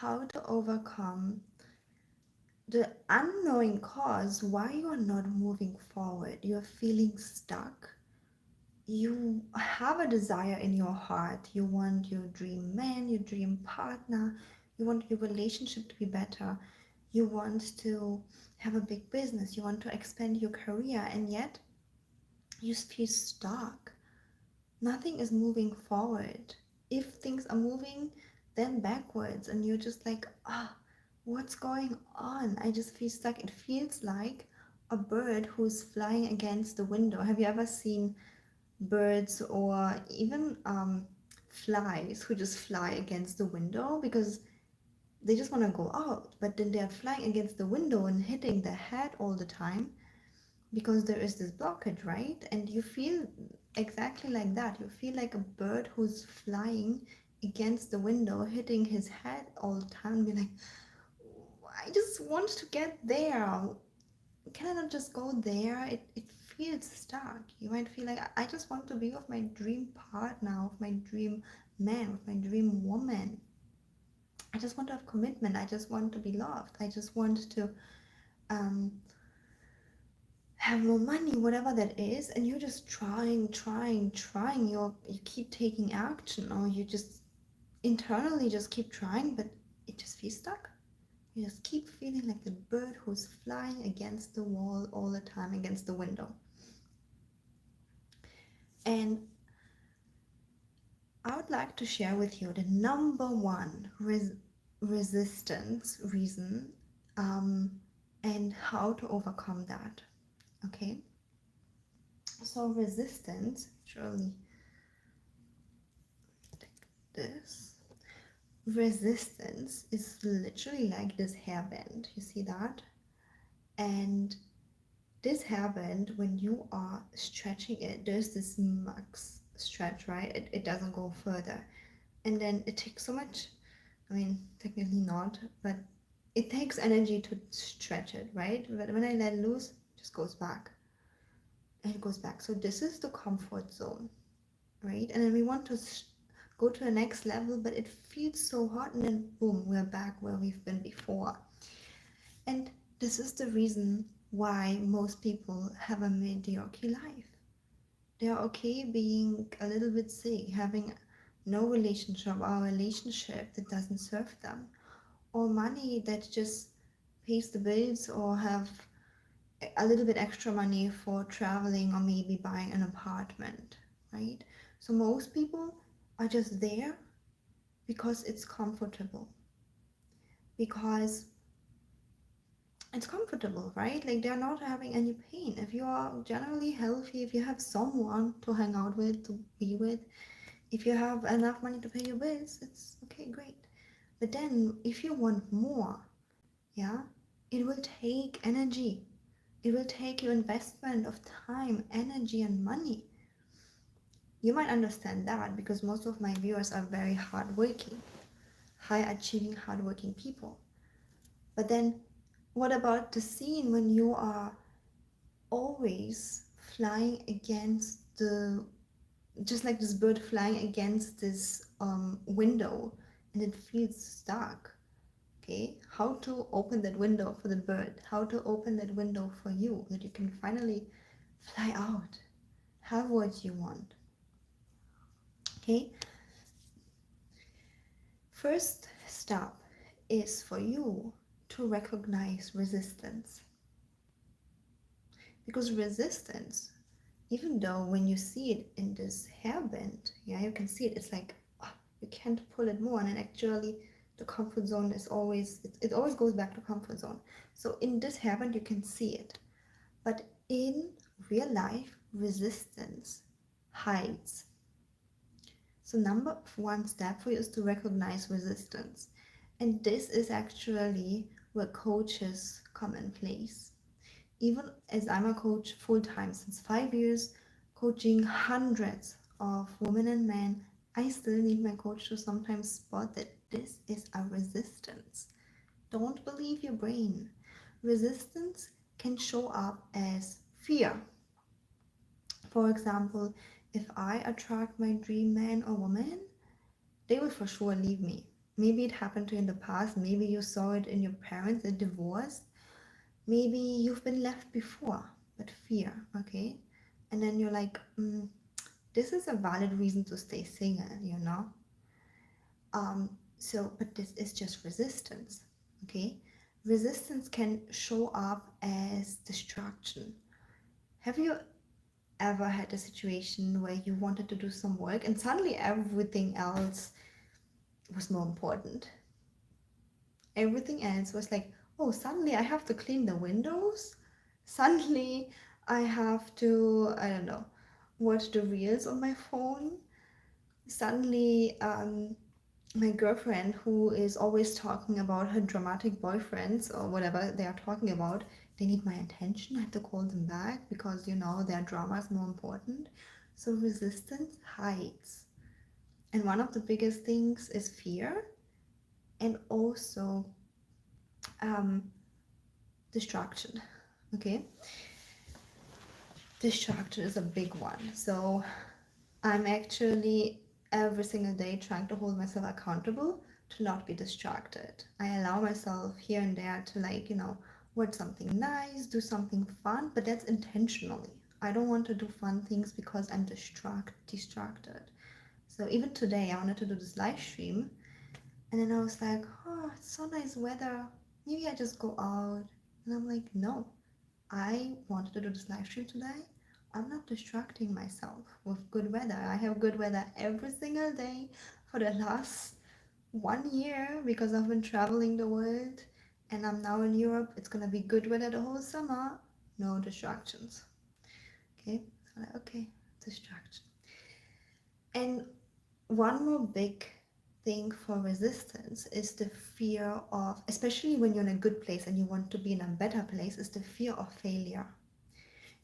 how to overcome the unknowing cause why you are not moving forward. You're feeling stuck. You have a desire in your heart. You want your dream man, your dream partner. You want your relationship to be better. You want to have a big business. You want to expand your career, and yet you feel stuck. Nothing is moving forward. If things are moving, then backwards, and you're just like, what's going on? I just feel stuck. It feels like a bird who's flying against the window. Have you ever seen birds or even flies who just fly against the window because they just want to go out, but then they're flying against the window and hitting their head all the time because there is this blockage, right? And you feel exactly like that. You feel like a bird who's flying against the window, hitting his head all the time, and be like, I just want to get there. Can I not just go there? It feels stuck. You might feel like I just want to be with my dream partner, with my dream man, with my dream woman. I just want to have commitment. I just want to be loved. I just want to um, have more money, whatever that is. And you're just trying. You keep taking action, or you just internally just keep trying, but it just feels stuck. You just keep feeling like the bird who's flying against the wall all the time, against the window. And I would like to share with you the number one resistance reason, and how to overcome that. Okay, so resistance, surely take this. Resistance is literally like this hairband. You see that? And this hairband, when you are stretching it, there's this max stretch, right? It doesn't go further. And then it takes so much, I mean, technically not, but it takes energy to stretch it, right? But when I let loose, it just goes back. And it goes back. So this is the comfort zone, right? And then we want to go to the next level, but it feels so hot, and then boom, we're back where we've been before. And this is the reason why most people have a mediocre life. They're okay being a little bit sick, having no relationship, or a relationship that doesn't serve them, or money that just pays the bills, or have a little bit extra money for traveling, or maybe buying an apartment, right? So most people are just there because it's comfortable. Because it's comfortable, right? Like they're not having any pain. If you are generally healthy, if you have someone to hang out with, to be with, if you have enough money to pay your bills, it's okay, great. But then if you want more, yeah, it will take energy. It will take your investment of time, energy, and money. You might understand that because most of my viewers are very hardworking, high achieving, hardworking people. But then what about the scene when you are always flying against the, just like this bird flying against this window, and it feels stuck? Okay, how to open that window for the bird, how to open that window for you, that you can finally fly out, have what you want. Okay, first step is for you to recognize resistance, because resistance, even though when you see it in this hairband, yeah, you can see it, it's like, you can't pull it more, and actually the comfort zone is always, it always goes back to comfort zone. So in this hairband you can see it, but in real life, resistance hides. So number one step for you is to recognize resistance, and this is actually where coaches come in place. Even as I'm a coach full-time since 5 years, coaching hundreds of women and men, I still need my coach to sometimes spot that this is a resistance. Don't believe your brain. Resistance can show up as fear. For example, if I attract my dream man or woman, they will for sure leave me. Maybe it happened to you in the past. Maybe you saw it in your parents, a divorce. Maybe you've been left before, but fear, okay? And then you're like, this is a valid reason to stay single, you know? But this is just resistance, okay? Resistance can show up as distraction. Have you ever had a situation where you wanted to do some work and suddenly everything else was more important? Everything else was like, oh, suddenly I have to clean the windows. Suddenly I have to, I don't know, watch the reels on my phone. Suddenly, my girlfriend, who is always talking about her dramatic boyfriends or whatever they are talking about, they need my attention. I have to call them back because, their drama is more important. So resistance hides. And one of the biggest things is fear and also um, distraction. Okay, distraction is a big one. So I'm actually every single day trying to hold myself accountable to not be distracted. I allow myself here and there to, like, watch something nice, do something fun, but that's intentionally. I don't want to do fun things because I'm distracted. So even today I wanted to do this live stream, and then I was like, oh, it's so nice weather. Maybe I just go out. And I'm like, no, I wanted to do this live stream today. I'm not distracting myself with good weather. I have good weather every single day for the last 1 year because I've been traveling the world and I'm now in Europe. It's gonna be good weather the whole summer. No distractions. Okay? So like, okay, distraction. And one more big thing for resistance is the fear of, especially when you're in a good place and you want to be in a better place, is the fear of failure.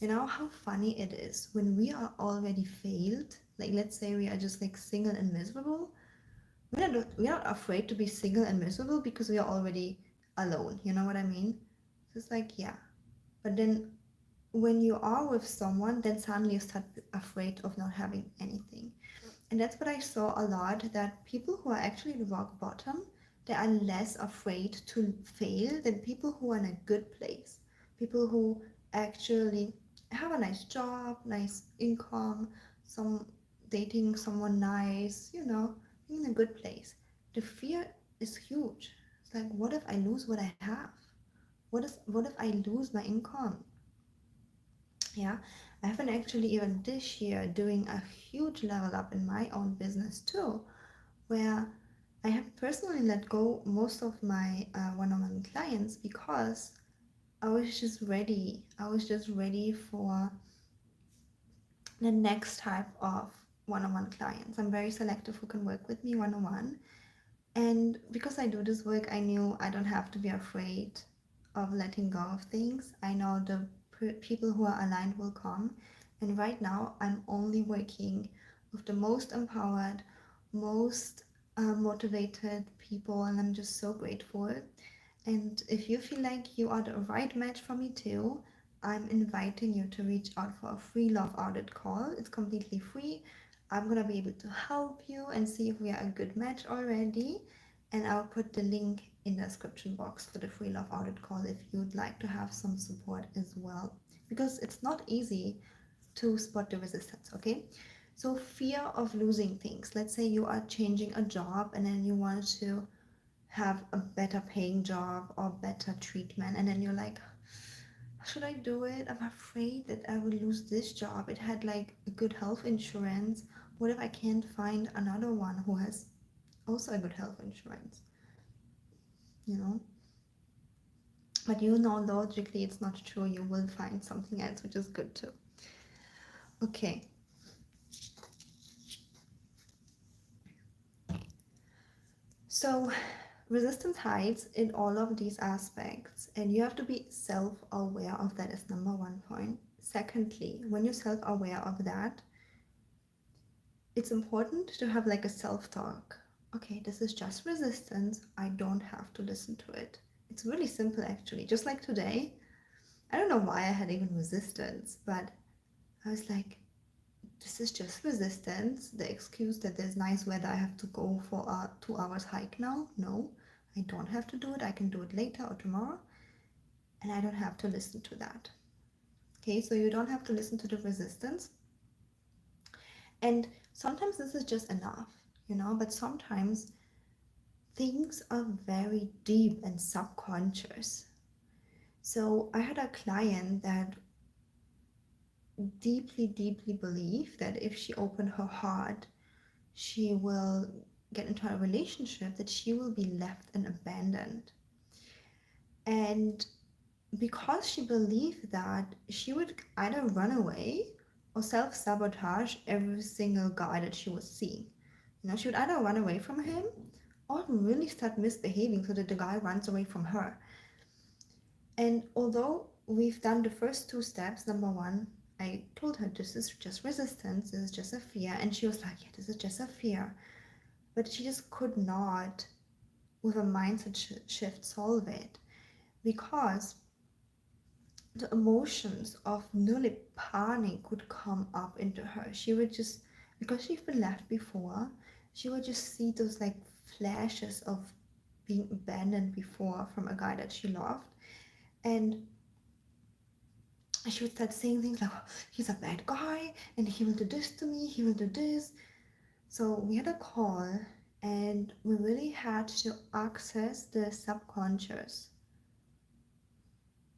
You know how funny it is when we are already failed? Like, let's say we are just like single and miserable. We are not afraid to be single and miserable because we are already alone. You know what I mean? So it's like, yeah. But then when you are with someone, then suddenly you start afraid of not having anything. And that's what I saw a lot, that people who are actually at rock bottom, they are less afraid to fail than people who are in a good place. People who actually have a nice job, nice income, some dating someone nice, being in a good place. The fear is huge. It's like, what if I lose what I have? What if I lose my income? Yeah, I have been actually even this year doing a huge level up in my own business too, where I have personally let go most of my one-on-one clients because I was just ready. I was just ready for the next type of one-on-one clients. I'm very selective who can work with me one-on-one. And because I do this work, I knew I don't have to be afraid of letting go of things. I know the people who are aligned will come. And right now, I'm only working with the most empowered, most motivated people, and I'm just so grateful. And if you feel like you are the right match for me too, I'm inviting you to reach out for a free love audit call. It's completely free. I'm gonna be able to help you and see if we are a good match already. And I'll put the link in the description box for the free love audit call if you'd like to have some support as well. Because it's not easy to spot the resistance, okay? So fear of losing things. Let's say you are changing a job and then you want to have a better paying job or better treatment, and then you're like, should I do it? I'm afraid that I will lose this job. It had like a good health insurance. What if I can't find another one who has also a good health insurance? You know? But logically it's not true. You will find something else which is good too. Okay. So resistance hides in all of these aspects, and you have to be self-aware of that as number one point. Secondly, when you're self-aware of that, it's important to have like a self-talk. Okay, this is just resistance. I don't have to listen to it. It's really simple actually. Just like today, I don't know why I had even resistance, but I was like, this is just resistance. The excuse that there's nice weather, I have to go for a 2 hours hike now. No, I don't have to do it. I can do it later or tomorrow. And I don't have to listen to that. Okay, so you don't have to listen to the resistance. And sometimes this is just enough, but sometimes things are very deep and subconscious. So I had a client that deeply, deeply believed that if she opened her heart, she will get into a relationship, that she will be left and abandoned. And because she believed that, she would either run away or self-sabotage every single guy that she was seeing. She would either run away from him or really start misbehaving so that the guy runs away from her. And although we've done the first two steps, number one, I told her this is just resistance, this is just a fear. And she was like, yeah, this is just a fear. But she just could not, with a mindset shift, solve it, because the emotions of nearly panic would come up into her. She would just, because she's been left before, she would just see those like flashes of being abandoned before from a guy that she loved. And she would start saying things like, oh, he's a bad guy and he will do this to me, he will do this. So we had a call and we really had to access the subconscious.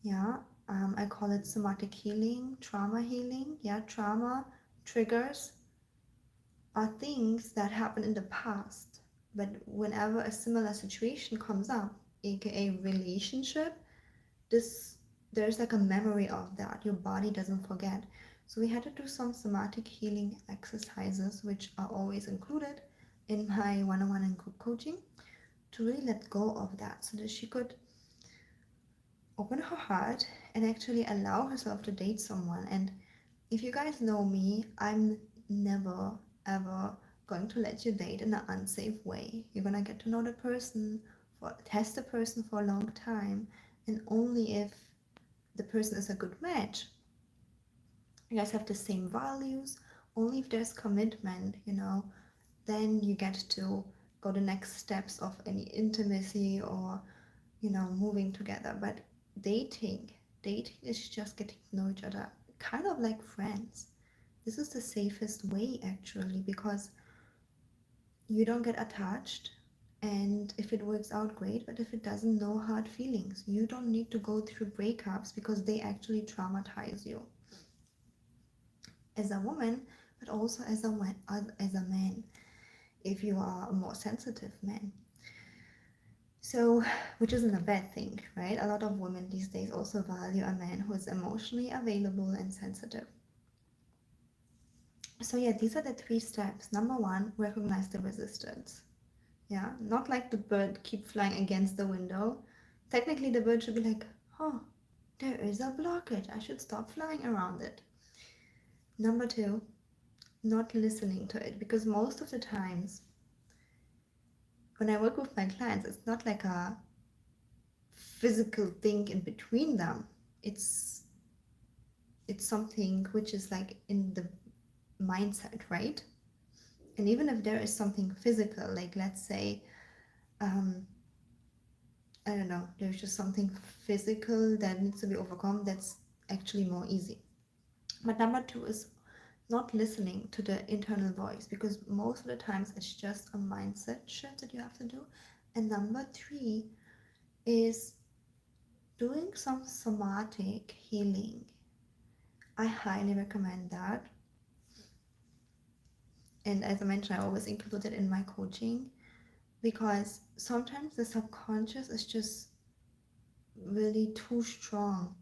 Yeah, I call it somatic healing, trauma healing. Yeah, trauma triggers are things that happen in the past, but whenever a similar situation comes up, aka relationship, this there's like a memory of that. Your body doesn't forget. So we had to do some somatic healing exercises, which are always included in my one-on-one and group coaching, to really let go of that so that she could open her heart and actually allow herself to date someone. And if you guys know me, I'm never ever going to let you date in an unsafe way. You're gonna get to know the person, test the person for a long time, and only if the person is a good match, you guys have the same values, only if there's commitment, then you get to go the next steps of any intimacy or moving together. But dating is just getting to know each other, kind of like friends. This is the safest way, actually, because you don't get attached, and if it works out, great, but if it doesn't, no hard feelings. You don't need to go through breakups because they actually traumatize you as a woman, but also as a man, if you are a more sensitive man. So, which isn't a bad thing, right? A lot of women these days also value a man who is emotionally available and sensitive. So yeah, these are the 3 steps. Number 1, recognize the resistance. Yeah, not like the bird keep flying against the window. Technically, the bird should be like, oh, there is a blockage. I should stop flying around it. Number 2, not listening to it, because most of the times when I work with my clients, it's not like a physical thing in between them. It's something which is like in the mindset, right? And even if there is something physical, like let's say, I don't know, there's just something physical that needs to be overcome, that's actually more easy. But number 2 is not listening to the internal voice, because most of the times it's just a mindset shift that you have to do. And number 3 is doing some somatic healing. I highly recommend that. And as I mentioned, I always include it in my coaching, because sometimes the subconscious is just really too strong.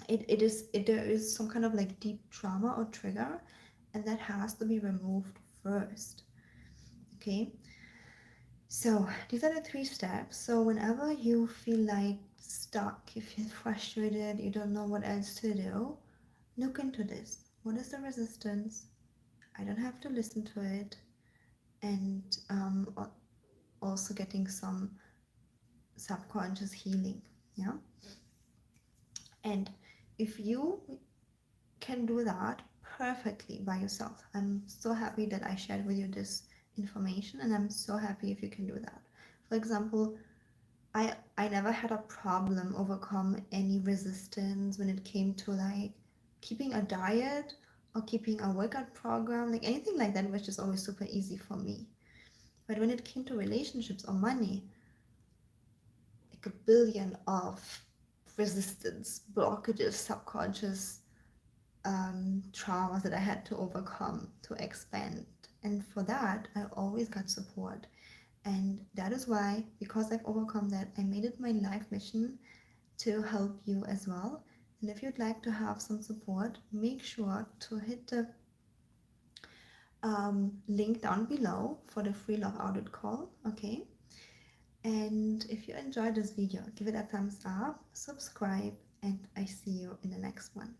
There is some kind of like deep trauma or trigger, and that has to be removed first. Okay, so these are the 3 steps. So whenever you feel like stuck, you feel frustrated, you don't know what else to do, look into this. What is the resistance? I don't have to listen to it. And also getting some subconscious healing. And if you can do that, perfectly by yourself. I'm so happy that I shared with you this information, and I'm so happy if you can do that. For example, I never had a problem overcome any resistance when it came to like keeping a diet or keeping a workout program, like anything like that was just always super easy for me. But when it came to relationships or money, like a billion of resistance, blockages, subconscious traumas that I had to overcome to expand. And for that, I always got support. And that is why, because I've overcome that, I made it my life mission to help you as well. And if you'd like to have some support, make sure to hit the link down below for the free love audit call. Okay. And if you enjoyed this video, give it a thumbs up, subscribe, and I see you in the next one.